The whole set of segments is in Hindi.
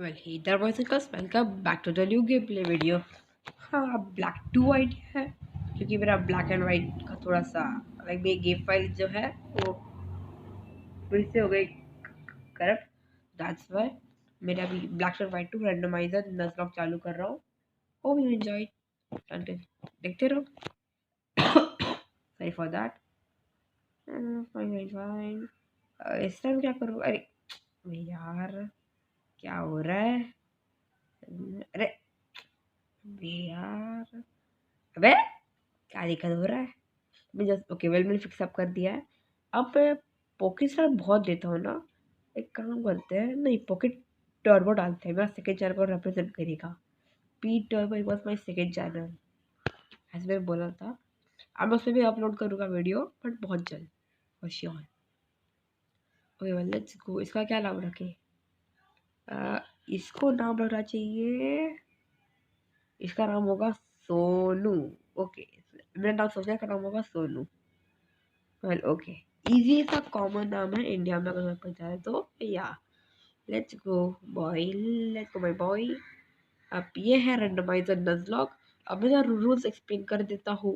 Well, hey there boys and girls, welcome back to the new gameplay video। हाँ, ब्लैक टू वाइट है क्योंकि मेरा ब्लैक एंड वाइट का थोड़ा सा लाइक मेरी गेम फाइल जो है वो फिर से हो गई करप्ट। दैट्स व्हाई मेरा अभी black and white two randomizer Nuzlocke चालू कर रहा हूँ। होप यू एंजॉय कंटेंट, देखते रहो। Sorry for that. Fine fine. इस टाइम क्या करूँ? अरे यार, क्या हो रहा है? अरे यार, अबे क्या दिक्कत हो रहा है? मैं जस्ट ओके वेल मैंने फिक्स अप कर दिया है। अब मैं पॉकेट स्टार बहुत देता हूँ ना, एक काम करते हैं, नहीं पॉकेट टर्बो डालते हैं, मेरा सेकेंड चैनल को रिप्रेजेंट करेगा। P turbo it was my second channel, ऐसे मैंने बोला था। अब मैं उसमें भी अपलोड करूँगा वीडियो, बट बहुत जल्द for sure. Okay well let's go. इसका क्या नाम रखें? इसको नाम रखना चाहिए, इसका नाम होगा सोनू। ओके, मेरा नाम सोचा का नाम होगा सोनू। वेल ओके, इजी सा कॉमन नाम है इंडिया में अगर पता जाए तो। या let's go boy, let's go my boy. अब ये है रैंडमाइजर नज़लॉक। अब मैं रूल्स एक्सप्लेन कर देता हूँ।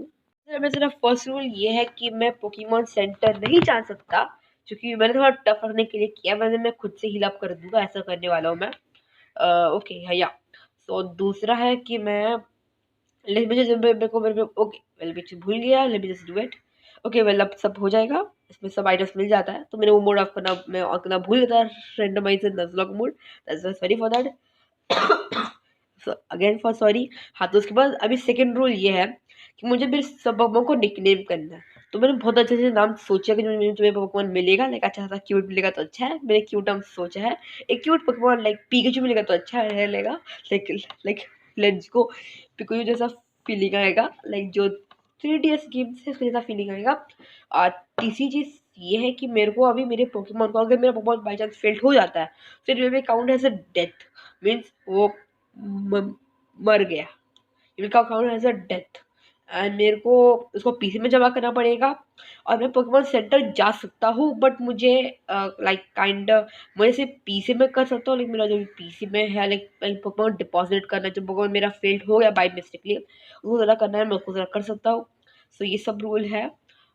मेरा फर्स्ट रूल ये है कि मैं पोकेमॉन सेंटर नहीं जा सकता, क्योंकि मैंने थोड़ा टफ रखने के लिए किया। मैं खुद से हील अप कर दूंगा, ऐसा करने वाला हूँ मैं। ओके या सो दूसरा है कि मैं लेट मी जस्ट मेरे को मेरे ओके वेल बीच भूल गया, let me just do it. Okay well अब सब हो जाएगा, इसमें सब आइटम्स मिल जाता है। तो मैंने वो मोड ऑफ करना मैं ऑन करना भूल गया था, randomizer Nuzlocke mode. That's sorry for that. So again for sorry. हाँ, तो उसके बाद अभी सेकंड रूल ये है कि मुझे मेरे सब पोकेमॉन को निकनेम करना है। तो मैंने बहुत अच्छे से नाम सोचा कि जो पोकेमॉन मिलेगा लाइक अच्छा सा क्यूट मिलेगा तो अच्छा है। मैंने क्यूट नाम सोचा है। एक क्यूट पोकेमॉन लाइक पिकाचू मिलेगा तो अच्छा रहेगा। Like like let's go Pikachu जैसा फीलिंग आएगा, लाइक जो 3DS गेम से उसके जैसा फीलिंग आएगा। और तीसरी चीज़ ये है कि मेरे को अभी मेरे पोकेमॉन को अगर मेरा पोकेमॉन बाई चांस फेल्ट हो जाता है फिर मेरे count as a death, means वो मर गया। इट का count as a death and मेरे को उसको पीसी में जमा करना पड़ेगा। और मैं पोकेमॉन सेंटर जा सकता हूँ, बट मुझे लाइक काइंड मुझे सिर्फ पीसी में कर सकता हूँ। लेकिन मेरा जो पीसी में है लाइक पोकेमॉन डिपॉजिट करना, जो पोकेमॉन मेरा फेल्ड हो गया बाई मिस्टेकली, उसको ज़रा करना है, मैं उसको ज़रा कर सकता हूँ। सो ये सब रूल है।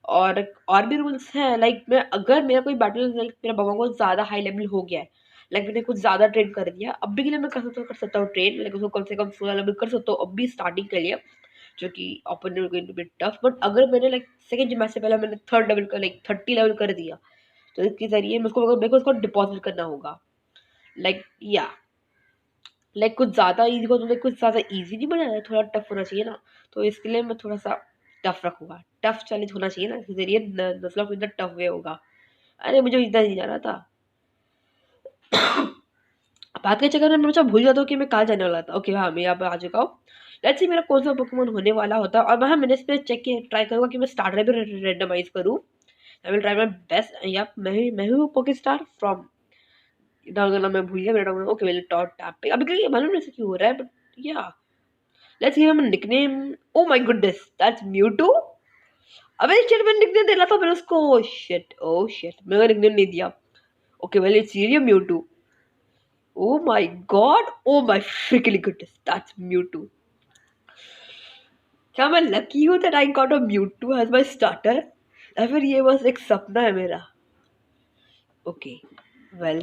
और भी रूल्स हैं, लाइक मैं अगर मेरा कोई बैटल लाइक मेरा पोकेमॉन ज़्यादा हाई लेवल हो गया है, लाइक मैंने कुछ ज़्यादा ट्रेन कर दिया, अब भी के लिए मैं कर सकता हूँ ट्रेन, लाइक उसको कम से कम 16 लेवल कर सकता हूँ अब भी स्टार्टिंग के लिए, जो कि opponent going to be tough. But अगर मैंने लाइक सेकंड मैच से पहले मैंने थर्ड लेवल का लाइक 30 लेवल कर दिया, तो इसके जरिए मेरे को उसको डिपॉजिट करना होगा। लाइक या लाइक कुछ ज़्यादा ईजी को तो लाइक कुछ ज़्यादा ईजी नहीं बनाना है, थोड़ा टफ होना चाहिए ना। तो इसके लिए मैं थोड़ा सा टफ रखूँगा, टफ चैलेंज होना चाहिए ना, इसके जरिए मतलब इतना टफ वे होगा। अरे मुझे इतना नहीं जाना था। बात के चक्कर में मैं मुझे भूल जाता हूँ कि मैं कहाँ जाने वाला था। ओके हाँ, मैं यहाँ पे आ चुका हूँ। लेट्स सी मेरा कौन सा पोकेमॉन होने वाला होता है। और हाँ, मैंने इस पर चेक किया, ट्राई करूँगा कि मैं स्टार्टर भी रेंडमाइज करूँ। I will try my best. या मैं हूँ पोके स्टार फ्रॉम डाउन करना मैं भूल गया मेरा down. Okay well top tap पे अभी क्योंकि मालूम नहीं क्यों हो रहा है, बट या let's give him a nickname. O my goodness, that's Mewtwo. अबे शिट, मैंने निकनेम देना था मैंने उसको। ओ शिट मैंने निकनेम नहीं दिया। Okay well it's really Mewtwo. Oh my god, oh my freaking goodness, that's Mewtwo. क्या मैं लकी हूँ that I got a Mewtwo as my starter? या फिर ये बस एक सपना है मेरा? ओके वेल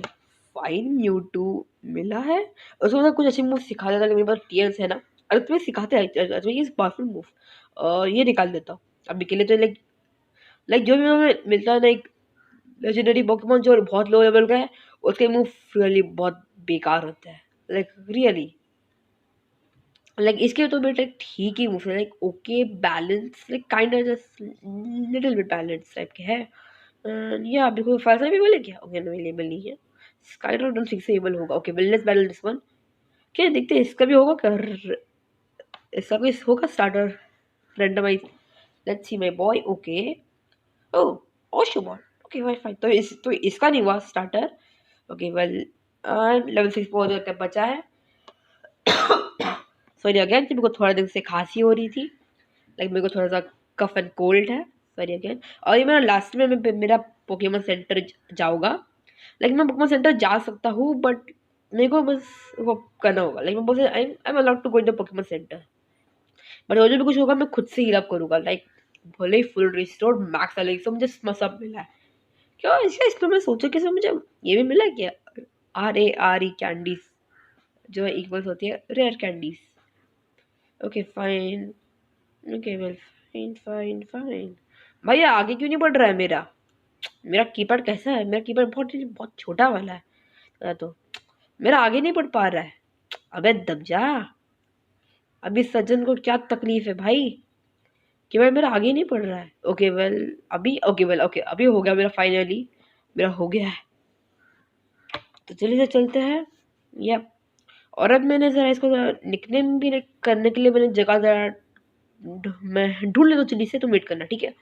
फाइन, Mewtwo मिला है। उसको ना कुछ अच्छे मूव सिखा देता, मेरे पास टीएल्स है ना। अरे तुम्हें सिखाते हैं अच्छा ये पावरफुल मूव, ये निकाल देता हूँ अभी के लिए। तो लाइक लाइक जो भी हमें मिलता है ना एक लेजेंडरी पोकेमॉन जो बहुत लो लेवल का है, उसके मूव रियली बहुत बेकार होते हैं, लाइक रियली। लाइक इसके तो मेरे लाइक ठीक ही मूव है, like okay balance, like kind of just little bit balance type के है। या अभी कोई फाइल भी बोले क्या? ओके अवेलेबल नहीं है। स्काइडर डोंट फिक्सेबल होगा। Okay well let's battle this one. क्या देखते हैं इसका भी होगा क्या? इसका भी होगा starter randomize. Let's see my boy. Okay oh ओशुमॉन। ओके फाइन फाइन, तो इसका नहीं हुआ स्टार्टर। ओके वेल लेवल 6 बहुत तक बचा है। सॉरी अगेन, मेरे को थोड़ा दिन से खांसी हो रही थी, लाइक मेरे को थोड़ा सा कफ एंड कोल्ड है। Sorry again. और ये मेरा लास्ट में मैं मेरा पोकेमॉन सेंटर जाऊँगा। लाइक मैं पोकेमॉन सेंटर जा सकता हूँ, बट मेरे को बस वो करना होगा, लाइक मैं बोल I am allowed to go in the Pokemon center, but जो भी कुछ होगा मैं खुद से हील अप करूंगा, लाइक भले ही फुल रिस्टोर्ड मैक्स वाले से मुझे सब मिला है। क्या इसका इसमें मैं सोचा कि मुझे ये भी मिला है क्या, RARE कैंडीज जो इक्वल्स होती है rare candies. Okay fine, okay well fine fine fine. भाई ये आगे क्यों नहीं बढ़ रहा है मेरा, मेरा कीपैड कैसा है, मेरा कीपैड बहुत बहुत छोटा वाला है, तो मेरा आगे नहीं बढ़ पा रहा है। अबे दब जा, अभी सज्जन को क्या तकलीफ है भाई कि भाई मेरा आगे नहीं बढ़ रहा है। ओके वेल अभी ओके वेल ओके अभी हो गया मेरा, फाइनली मेरा हो गया है। तो चलिए से चलते हैं या। और अब मैंने ज़रा इसको निकनेम भी करने के लिए मैंने जगह ज़रा मैं ढूंढ लेता हूँ, चलिए से तुम वेट करना, ठीक है।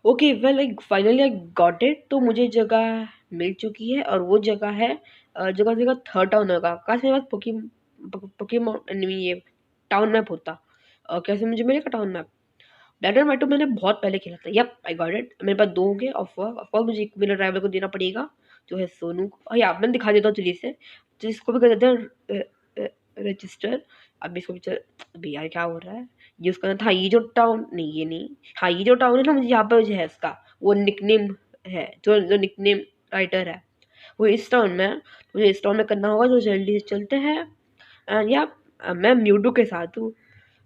Okay well like finally I got it, तो मुझे जगह मिल चुकी है और वो जगह है जगह थर्ड टाउन होगा। काश मेरे पास पोकेमॉन ये टाउन मैप होता। कैसे मुझे मिलेगा town map, black and white तो मैंने बहुत पहले खेला था। यप आई गॉट इट, मेरे पास 2 हो गए। ऑफ मुझे एक मेरे ड्राइवर को देना पड़ेगा जो है सोनू को। या मैं दिखा देता हूँ चलिए से, जिसको भी कर देते हैं रजिस्टर। अब इसको भी चल, अभी यार क्या हो रहा है, यूज करना था ये जो टाउन, नहीं ये नहीं, हाँ ये जो टाउन है ना, मुझे यहाँ पर जो है इसका वो निकनेम है, जो निकनेम राइटर है वो इस टाउन में है। मुझे इस टाउन में करना होगा, जो जल्दी से चलते हैं। एंड या मैं म्यूडू के साथ हूँ।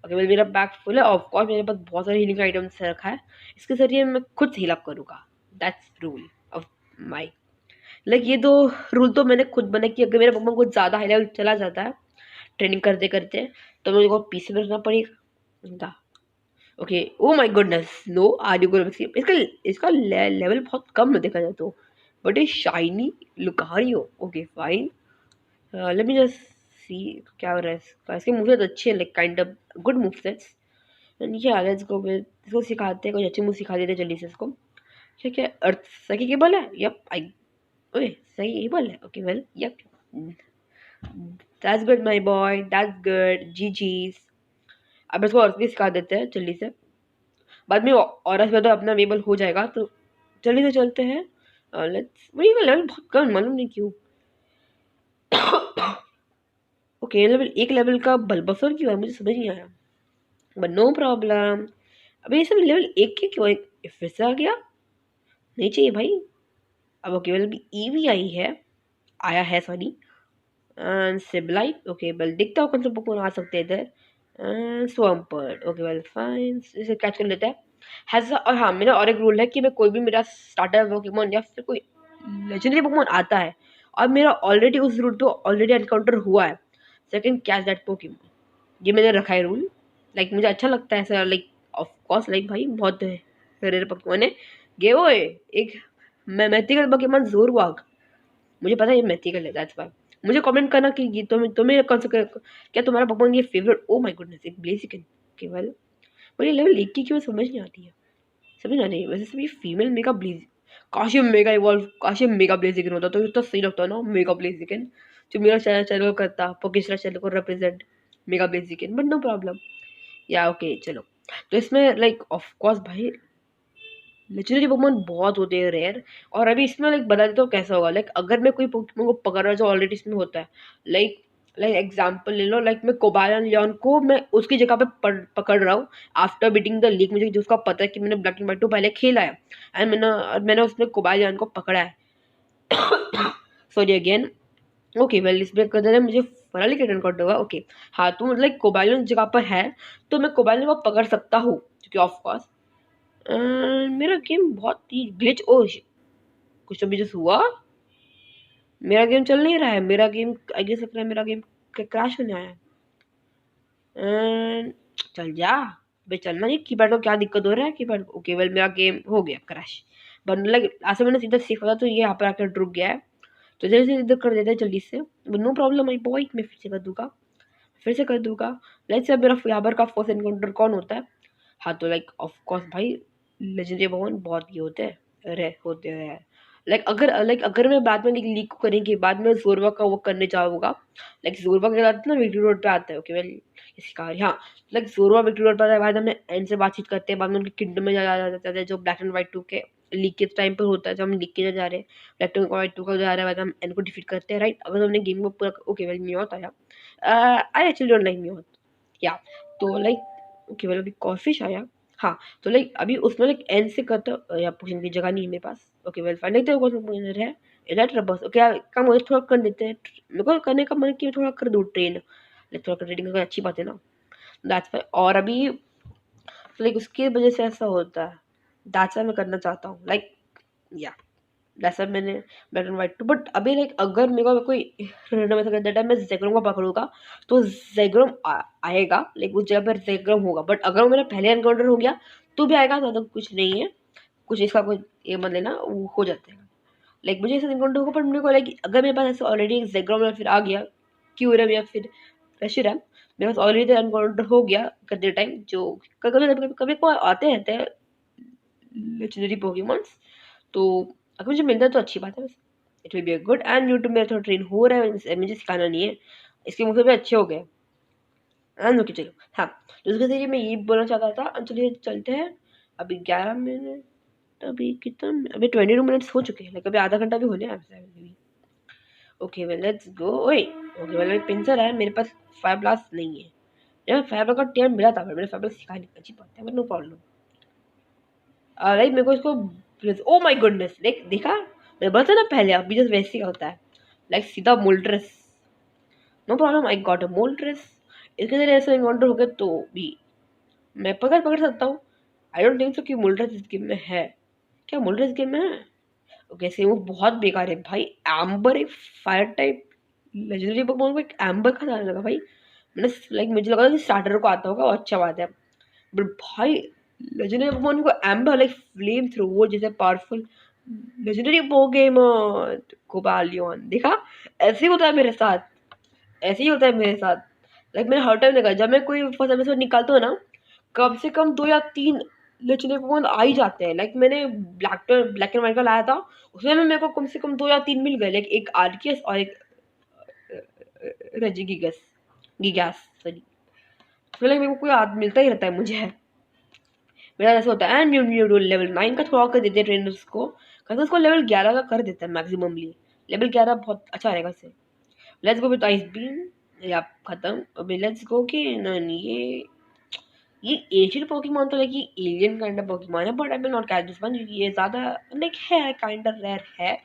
ओके वेल मेरा बैग फुल है, ऑफ कोर्स मेरे पास बहुत सारे हीलिंग आइटम्स रखा है, इसके जरिए मैं खुद हील अप करूँगा। That's rule of my, like ये 2 रूल तो मैंने खुद बना कि अगर मेरा पोकेमॉन कुछ ज़्यादा हाई लेवल चला जाता है ट्रेनिंग करते करते, तो मेरे को पीछे में रखना पड़ेगा। Okay oh my goodness no are you going to, इसका इसका लेवल बहुत कम है देखा जाए तो, बट ये shiny Lucario. Okay fine, let me just see क्या हो रहा है इसका। इसके मूवसेट अच्छे हैं, लाइक काइंड ऑफ गुड मूवसेट्स। या लेट्स गो विद, इसको सिखाते हैं, कुछ अच्छे मूव सिखा देते हैं जल्दी से इसको। ठीक है, अर्थ सही केबल है, यप आई, ओए सही केबल है। Okay well yup, that's good my boy, that's good, GGs. अब इसको अर्थ भी सिखा देते हैं जल्दी से, बाद में और तो अपना अवेलेबल हो जाएगा। तो जल्दी से चलते हैं। लेट्स, वही का लेवल बहुत कम, मालूम नहीं क्यों। ओके लेवल 1 लेवल का बल्बासुर क्यों है, मुझे समझ नहीं आया, बट नो प्रॉब्लम। अभी ये सब लेवल 1 के क्यों फिर से आ गया, नहीं चाहिए भाई। अब ओके वेल ई भी आई है, आया है सॉरी, एंड सिबलाइट। ओके वेल दिखता हो कौन सा पोकेमॉन आ सकते हैं इधर, स्वम्पर्ट। ओके वेल फाइन, इसे कैच कर लेते हैं हैज़। और हाँ मेरा और एक रूल है कि मैं कोई भी मेरा स्टार्टर पोकेमॉन या फिर कोई लेजेंडरी पोकेमॉन आता है और मेरा ऑलरेडी उस रूट पे ऑलरेडी एनकाउंटर हुआ है, सेकंड कैच दैट पोकेमॉन। ये मैंने रखा है रूल, लाइक मुझे अच्छा लगता है ऐसा, लाइक ऑफ कोर्स लाइक भाई बहुत रेयर पोकेमॉन है। गेओ एक मैथिकल पोकेमॉन ज़ोरवाग, मुझे पता है ये मैथिकल है, दैट्स व्हाई। मुझे कमेंट करना कि ये तुम्हें कौन सा, क्या तुम्हारा पोकेमॉन ये फेवरेट। ओ माय गुडनेस एक ब्लेजिकन केवल, पर ये लेवल 1 की क्यों समझ नहीं आती है, समझ आ नहीं। वैसे सभी फीमेल मेगा ब्लेज, काश ये मेगा इवॉल्व, काश ये मेगा ब्लेजिकन होता तो इतना सही लगता ना, मेगा ब्लेजिकन जो मेरा चैनल करता, पोकेस्ट्रा चैनल को represent mega Blaziken, but no problem. या ओके चलो, तो इसमें लाइक ऑफ कोर्स भाई लेजेंडरी पोकेमॉन बहुत होते हैं रेयर। और अभी इसमें लाइक बता देता हूँ कैसा होगा, लाइक अगर मैं कोई पोकेमॉन को पकड़ रहा जो ऑलरेडी इसमें होता है, लाइक लाइक एग्जांपल ले लो, लाइक मैं कोबालन लियोन को मैं उसकी जगह पे पकड़ रहा हूँ आफ्टर बीटिंग द लीग, मुझे जिसका पता है कि मैंने ब्लैक एंड व्हाइट 2 पहले खेला है एंड मैंने उसमें कोबालन को पकड़ा है। Sorry again. ओके वेल इसमें कर देना मुझे फराली का टर्न होगा। ओके हाँ, तो मतलब कोबालन जगह पर है तो मैं कोबालन को पकड़ सकता हूँ, क्योंकि ऑफ कोर्स मेरा गेम बहुत ही ग्लिच, ओ कुछ तो भी जो हुआ, मेरा गेम चल नहीं रहा है, मेरा गेम आई गेस लग रहा है मेरा गेम क्रैश होने आया है। चल जा भाई, चलना नहीं, कीपैड को क्या दिक्कत हो रहा है कीपैड। ओके वेल मेरा गेम हो गया क्रैश, बट मतलब ऐसे मैंने सीधा सीखा था तो ये यहाँ पर आकर रुक गया है। तो जल्दी से इधर कर देते हैं जल्दी से, नो प्रॉब्लम आई बॉय, मैं फिर से कर दूंगा, फिर से कर दूंगा। लेट्स से मेरा यहाँ पर का फर्स्ट एनकाउंटर कौन होता है। हाँ तो लाइक ऑफ कोर्स भाई लेजेंडरी पोकेमॉन बहुत ये होते हैं, अरे होते हैं। लाइक अगर मैं बाद में लीक को करेंगे बाद में जोरवा का वो करने जाऊँगा, लाइक जोरवा के बाद ना विक्ट्री रोड पे आता है। ओके वेल इसी कार हाँ, लाइक जोरवा विक्ट्री रोड पर आता है, बाद हमने एंड से बातचीत करते हैं, बाद में उनके किंगडम में जा जाते हैं जो ब्लैक एंड व्हाइट 2 के लीक के टाइम पर होता है, जब हम लीक के जा रहे हैं, इलेक्ट्रॉनिक वाइट टू का जा रहा है, हम एन को डिफीट करते हैं, राइट। अगर हमने गेम को पूरा ओके वेल म्योथ आया, आई एक्चुअली डोंट लाइक म्योथ या, तो लाइक ओके वेल अभी कॉफिश आया, हाँ तो लाइक अभी उसमें लाइक एन से करता या पोशन की जगह नहीं है मेरे पास, ओके वेल फाइन देखते हैं कौन सा पोशन है, इलेक्ट्रा बस ओके काम मुझे थोड़ा कर देते हैं, मेरे को करने का मन कि थोड़ा कर दूँ ट्रेन, थोड़ा कर रेटिंग अच्छी बात है ना, दैट्स वाई। और अभी लाइक उसकी वजह से ऐसा होता है, दैट्स वाई मैं करना चाहता हूँ लाइक या जैसा मैंने black and white two, but अभी लाइक अगर मेरे को कोई रैंडम ऐसा कर देता है मैं ज़ेग्रोम को पकड़ूंगा तो ज़ेग्रोम आएगा, लाइक उस जगह पर ज़ेग्रोम होगा, बट अगर मेरा पहले एनकाउंटर हो गया तो भी आएगा, तो कुछ नहीं है, कुछ इसका कोई ये मत लेना, वो हो जाता है लाइक मुझे ऐसा एनकाउंटर होगा, पर मेरे को लाइक अगर मेरे पास ऐसा ऑलरेडी एक ज़ेग्रोम या फिर आ गया क्यूरम या फिर रेशिरम, मेरे पास ऑलरेडी एनकाउंटर हो गया करते टाइम, जो कभी को आते रहते हैं लेजेंडरी पोकेमॉन्स, तो अगर मुझे मिलता है तो अच्छी बात है, बस it will be a good and YouTube मेरा थोड़ा ट्रेन हो रहा है, मुझे सिखाना नहीं है, इसके मुझे भी अच्छे हो गए एंड ओके चलो हाँ। दूसरे जरिए मैं ये बोलना चाहता था, चलिए चलते हैं, अभी 11 मिनट, अभी कितना, अभी 22 मिनट्स हो चुके हैं, लाइक अभी आधा घंटा भी होने हैं, ओके वेल लेट्स गो, ओए ओके वेल पिंसर है मेरे पास, फायर ब्लास्ट नहीं है, यार फायर ब्लास्ट का टाइम मिला था, मैंने फायर ब्लास्ट सिखा नहीं, अच्छी बात है, बट नो प्रॉब्लम, लाइक मेरे को इसको ओ माय गुडनेस लाइक देखा, मैं बोला था ना पहले, अभी जस्ट वैसे ही होता है, लाइक सीधा Moltres, no problem I got a Moltres, इसके जरिए ऐसे एनकाउंटर हो गया तो भी मैं पकड़ सकता हूँ, आई डोंट थिंक सो कि मोल्ट्रेस इस गेम में है, क्या मोल्ट्रेस गेम में है, ओके से वो बहुत बेकार है भाई, एम्बर एक फायर टाइप लेजेंडरी पोकेमॉन को एक एम्बर का जाने लगा भाई, मैंने लाइक मुझे लगा था कि स्टार्टर को आता होगा, अच्छा बात है, बट भाई लेजेंडरी पोकेमॉन को एम्बर लाइक फ्लेम थ्रोवर जैसे पावरफुल लेजेंडरी पोकेमॉन कोबालियन, देखा ऐसे ही होता है मेरे साथ, ऐसे ही होता है मेरे साथ, लाइक मैंने हर टाइम देखा जब मैं कोई फर्स्ट एपिसोड निकालता हूँ ना, कम से कम 2 या 3 लेजेंडरी पोकेमॉन आ ही जाते हैं, लाइक मैंने ब्लैक एंड व्हाइट का लाया था, उसमें मेरे को कम से कम 2 या 3 मिल गए, लाइक एक आर्कियस और एक रेजिगिगस गिगास सॉरी, तो लाइक मेरे को कोई मिलता ही रहता है मुझे, मेरा ऐसा होता है, एंड म्यू लेवल 9 का थोड़ा कर देते हैं ट्रेनर्स को, कहते उसको लेवल 11 का कर देता है मैक्सिममली, लेवल 11 बहुत अच्छा रहेगा इससे, let's go with ice beam, या खत्म, अभी लेट्स गो कि ये एशियन पोकेमॉन तो लाइक ये एलियन काइंड ऑफ पोकेमॉन है, but I will not catch this one क्योंकि ये ज़्यादा लाइक है काइंड ऑफ रेयर है,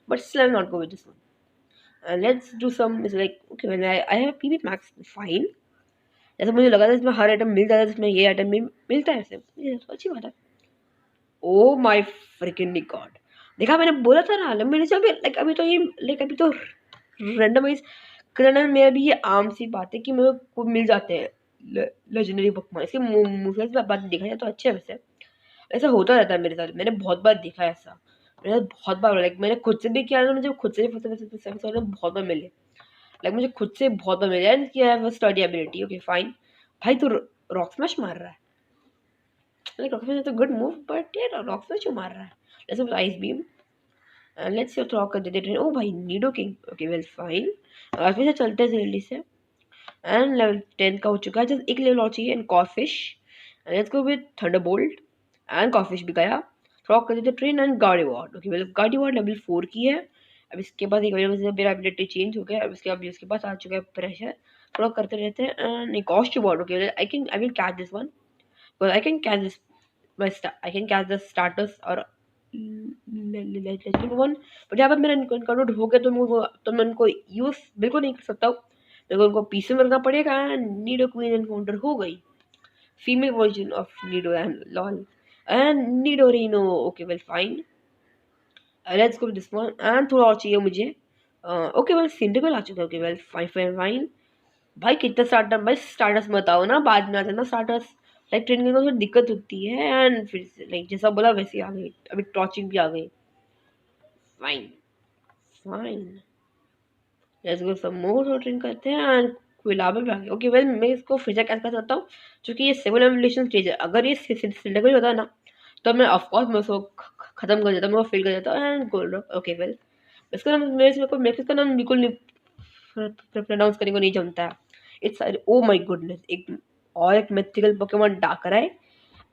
but still I will not go with this one, let's do some is like okay when I have PB max fine, जैसे मुझे लगा था इसमें हर आइटम मिल जाता है, जिसमें ये आइटम भी मिलता है, ऐसे ये तो अच्छी बात है, ओ माय फ्रिकिंग गॉड, देखा मैंने बोला था ना, मैंने जब लाइक अभी तो ये लाइक अभी तो रैंडमाइज करना मेरा भी ये आम सी बात है कि मेरे को मिल जाते हैं लेजेंडरी पोकेमॉन, इसके मुंह से बात देखा जाए तो अच्छे है, वैसे ऐसा होता रहता है मेरे साथ, मैंने बहुत बार देखा है ऐसा, मेरे साथ बहुत बार, लाइक मैंने खुद से भी किया ना, मुझे खुद से भी बहुत बार मिले, लाइक मुझे खुद से बहुत बार मिले एंड कि I have study ability, okay fine, भाई तू रॉक स्मैश मार रहा है, like rock smash is a good move, but ये रॉक स्मैश क्यों मार रहा है, let's ice beam and let's say throw कर देते हैं, ओ भाई Nidoking, okay well fine, फिर से चलते हैं जल्दी से, एंड लेवल 10 का हो चुका है, जस्ट एक लेवल और चाहिए, and Corphish, let's go with thunderbolt, and Corphish भी गया, थ्रो कर देते train and Gardevoir, okay well Gardevoir level 4 की है, अब इसके बाद एक वजह से मेरा एबिलिटी चेंज हो गया, अब इसके पास आ चुका है प्रेशर, थ्रो करते रहते हैं, एंड एक ऑस्ट्रोबॉट, okay I will catch this one, because I can catch this I can catch the starters और लेजेंड वन, बट यहाँ पर मेरा इनकाउंटर हो गया तो मैं उनको यूज बिल्कुल नहीं कर सकता हूँ, मेरे को उनको पीछे में रखना पड़ेगा, नीडो क्वीन एनकाउंटर हो गई, female version of Nido and lol and Nidorino, okay well fine, let's go this one, and थोड़ा और चाहिए मुझे, ओके वेल सिंडिकल आ चुका है, okay well fine fine fine, भाई कितना स्टार्टर, भाई स्टार्टर्स बताओ ना, बाद में आ जाना स्टार्टर्स, लाइक ट्रेन करने में दिक्कत होती है, एंड फिर से लाइक जैसा बोला वैसे ही आ गई, अभी टॉर्चिंग भी आ गई, fine fine, let's go some more train करते हैं, एंड क्विलाबा भी आ गया, ओके वेल मैं इसको फिर से कैसे कर सकता हूँ, क्योंकि ये सिविल एवोल्यूशन स्टेज है, अगर ये सिंडिकल होता है ना तो मैं ऑफकोर्स मैं उसको खत्म कर देता, मैं वो फिल कर देता, एंड गोल्ड, ओके वेल इसका नाम मेरे इसका नाम बिल्कुल नहीं प्रोनाउंस करने को नहीं जमता है, इट्स ओ माय गुडनेस, एक और एक मिथिकल पोकेमॉन डाकराई,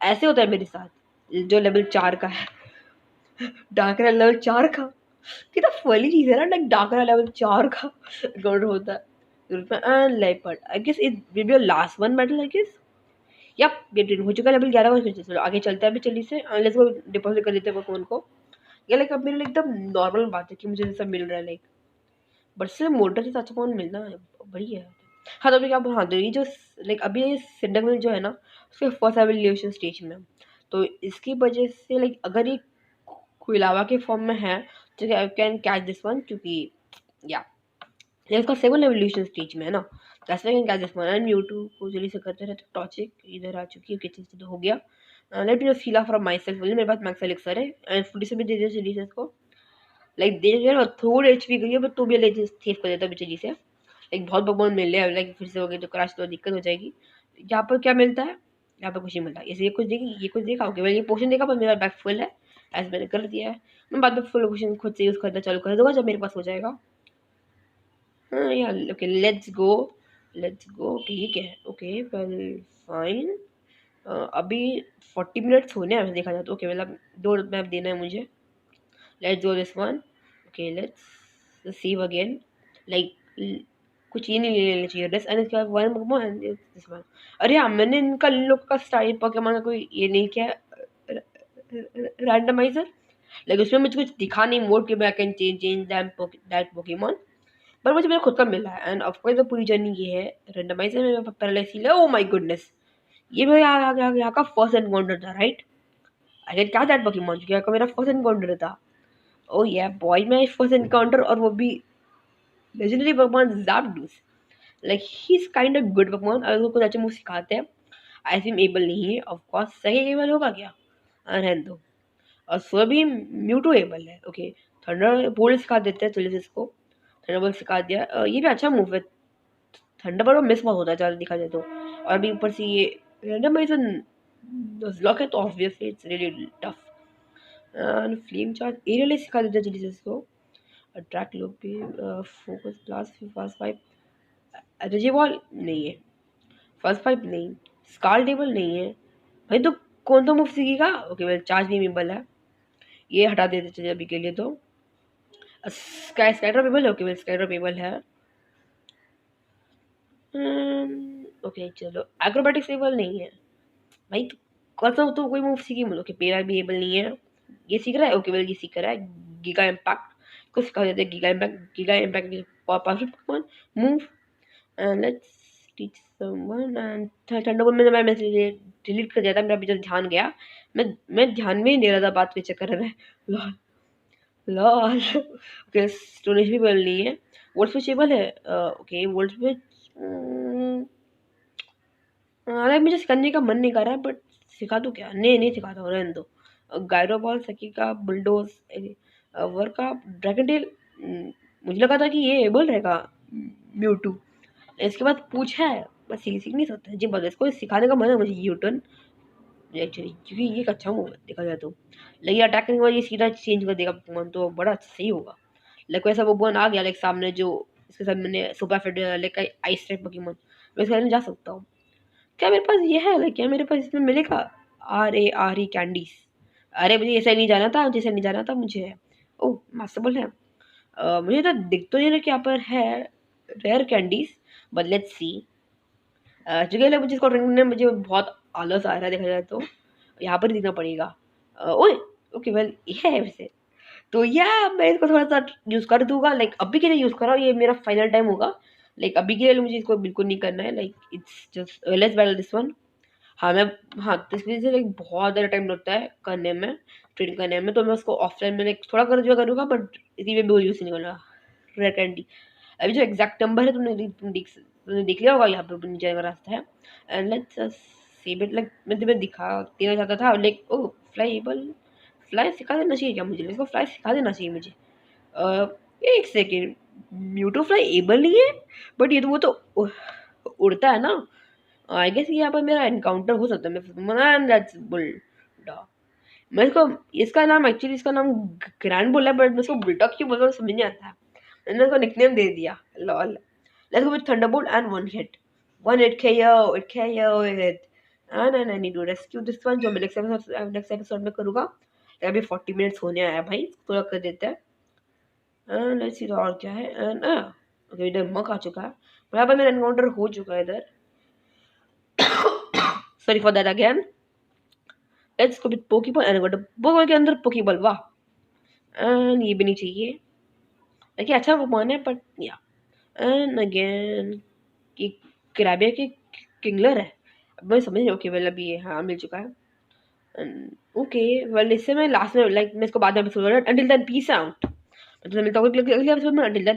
ऐसे होता है मेरे साथ जो लेवल 4 का है, डाकरा लेवल 4 का कितना फनी चीज है ना, लाइक डाकरा लेवल 4 का गॉड होता है and leopard. I guess it will be your last one battle I guess. Yup gate हो चुका लेवल 11 का। चलो आगे चलते हैं अभी जल्दी से, लेट्स गो डिपॉजिट कर देते हैं फोन को। ये लाइक अब मेरे लिए एकदम नॉर्मल बात है कि मुझे सब मिल रहा है लाइक, बट सिर्फ मोटर से अच्छा फोन मिलना है बढ़िया है। हाँ तो अभी क्या, हाँ तो ये जो लाइक अभी ये सिंडकमिल जो है ना उसके फर्स्ट एवोल्यूशन स्टेज में, तो इसकी वजह से लाइक अगर ये क्विलावा के फॉर्म में है तो I can catch this one, क्योंकि या ये उसका सेवन एवोल्यूशन स्टेज में है ना, that's why I can catch this one. And Mewtwo को जल्दी से करते रहते। टॉचिक इधर आ चुकी है, किचन से तो हो गया। Let me just feel from my self, मेरे पास मैक्स एलिक्सर है एंड फुडी से भी दे दे जल्दी से इसको। लाइक दे यार थोड़ी एचपी गई है बट तो भी लाइक सेव कर देता जल्दी से। लाइक बहुत भगवान मिल रहे हैं, लाइक फिर से हो गई तो क्रैश तो दिक्कत हो जाएगी। यहाँ पर क्या मिलता है, यहाँ पर कुछ नहीं मिलता। इसे ये कुछ देखी, ये कुछ देखा ओके, ये पोशन देखा पर मेरा बैग फुल है ऐसे मैंने कर दिया है। मैं बाद में फुल पोशन खुद से यूज़ करना चालू कर दूंगा जब मेरे पास हो जाएगा। हाँ यार ओके लेट्स गो ठीक है ओके वेल फाइन। अभी 40 मिनट्स होने हैं देखा जाए तो। ओके मतलब 2 मैप देना है मुझे। Let's go this one okay let's save again. Like कुछ ये नहीं लेना चाहिए ड्रेस एंड इसके बाद one Pokemon and this one. अरे हाँ मैंने इनका इन लोग का स्टाइल पोकेमॉन का कोई ये नहीं किया रैंडमाइजर। लाइक उसमें मुझे कुछ दिखा नहीं मोड कि I can change that Pokemon, पर मुझे मेरा खुद का मिला है। एंड ऑफ कोर्स पूरी जर्नी ये है रैंडमाइजर में पहले इसीलिए। ओह माय गुडनेस ये मेरा यहाँ का फर्स्ट एनकाउंटर था right. I can catch that Pokemon क्योंकि यहाँ का मेरा फर्स्ट एनकाउंटर था। ओह या बॉय मैं फर्स्ट एनकाउंटर और वो भी legendary Pokemon Zapdos. Like he is kind of good Pokemon, अगर वो कुछ अच्छे मुझे सिखाते हैं। आई थिंक एबल नहीं है ऑफ कोर्स, सही एबल होगा क्या रहने दो। और सो भी म्यूटो एबल है ओके। थंडर बोल्ट सिखा देते हैं चलिए इसको। थंडर बोल्ट सिखा दिया, ये भी अच्छा मूव है। थंडर बोल्ट मिस बहुत होता है ज़्यादा दिखा जाए तो। और अभी ऊपर से ये रैंडमाइजर लॉक है तो obviously it's really tough. And flame charge aerial सिखा देते हैं जल्दी से इसको। अट्रैक्ट लोग भी focus class fast five energy ball नहीं है, फर्स्ट फाइव नहीं, स्काल टेबल नहीं है भाई। तो कौन सा मूव सीखेगा ओके वेल चार्ज नहीं मेबल है, ये हटा देते चलिए अभी के लिए। तो स्काई स्कैटर पेबल है ओके वेल स्कैटर पेबल है ओके चलो। एक्रोबैटिक्स एबल नहीं है भाई, तो कौन सा तो कोई मूव सीखी मुझे ओके। पेरा भी एबल नहीं है, ये सीख रहा है ओके वेल ये सीख रहा है। गीगा इम्पैक्ट को सिखा देते हैं। Giga impact powerful move and let's teach someone. And Thunderbolt में मैं डिलीट कर दिया था, मेरा अभी जब ध्यान गया। मैं ध्यान में ही नहीं रहा था बात के चक्कर में। लॉल लॉल ओके स्टोरेज भी बल नहीं है। वोल्ट स्विचेबल है ओके वोल्ट स्विच। अरे मुझे सिखाने का मन नहीं कर रहा है बट सिखा दूँ क्या, नहीं सिखाता हूँ रहने दो। गायरो बॉल सकी का बुलडोज वर्क का ड्रैगन टेल। मुझे लगा था कि ये एबल रहेगा म्यूटू। इसके बाद पूछ है बस सीख नहीं सकता जी, बस इसको सिखाने का मन है मुझे यूटर्न एक्चुअली, क्योंकि ये एक अच्छा मूव है देखा जाए तो। लेकिन अटैक करने के बाद ये सीधा चेंज कर देगा पोकेमॉन तो बड़ा सही होगा। लाइक वैसा पोकेमॉन आ गया लाइक सामने जो इसके साथ मैंने super fit like ice type Pokemon, मैं इसके साथ जा सकता हूँ। क्या मेरे पास ये है लाइक, क्या मेरे पास इसमें मिलेगा RARE कैंडीज। अरे मुझे ऐसे नहीं जाना था, जैसे नहीं जाना था मुझे। ओह मास्टरबल है। मुझे तो दिख तो नहीं रहा कि यहाँ पर है rare candies but let's see. जगह मुझे इसको रंगने में मुझे बहुत आलस आ रहा है देखा जाए तो। यहाँ पर दिखना पड़ेगा। ओए ओके वेल ये है वैसे तो या मैं इसको थोड़ा सा यूज़ कर दूंगा। लाइक अभी के लिए यूज़ कर रहा हूँ, ये मेरा फाइनल टाइम होगा। लाइक अभी के लिए मुझे इसको बिल्कुल नहीं करना है। Like it's just let's battle this one. हाँ मैं हाँ तो इसकी वजह से लाइक बहुत ज़्यादा टाइम लगता है करने में, ट्रेन करने में। तो मैं उसको ऑफलाइन में लाइक थोड़ा कर दिया करूँगा बट इसी में भी यूज़ नहीं करना रेयर कैंडी। अभी जो एग्जैक्ट नंबर है तुमने देख लिया होगा, यहाँ पे नीचे का रास्ता है। And let's save it. Like मैं तुम्हें दिखा देना चाहता था लाइक ओ फ्लाई सिखा देना चाहिए क्या मुझे, इसको फ्लाई सिखा देना चाहिए मुझे। एक सेकेंड म्यूटो फ्लाई एबल नहीं है बट ये तो वो तो उड़ता है ना। आई गेस यहाँ पर मेरा एनकाउंटर हो सकता है। That's bulldog. मैं इसका नाम एक्चुअली इसका नाम ग्रैंड बुल है बट मैं इसको बुलडॉग क्यों बोलता हूँ समझ नहीं आता। मैंने उसको निकनेम दे दिया lol. Let's go with thunderbolt and one hit KO it and I need to rescue this one जो मैं नेक्स्ट एपिसोड में करूँगा। अभी 40 मिनट्स होने आया भाई, थोड़ा कर देते हैं। लेट्स सी और क्या है। ओके इधर मक आ चुका है, बराबर मेरा एनकाउंटर हो चुका है इधर। Sorry for that again. Let's go with Poké Ball encounter, Poké Ball के अंदर पोकेबॉल, वाह। एंड ये भी नहीं चाहिए, देखिए अच्छा पकवान है बट या। एंड अगेन कि क्राबिया के किंगलर है, अब मैं समझ नहीं। ओके वेल अभी ये हाँ मिल चुका है। ओके वेल इससे मैं लास्ट में लाइक मैं इसको बाद में episode, until then peace out. तो मिलता हूँ अगले एपिसोड में, अंटिल देन।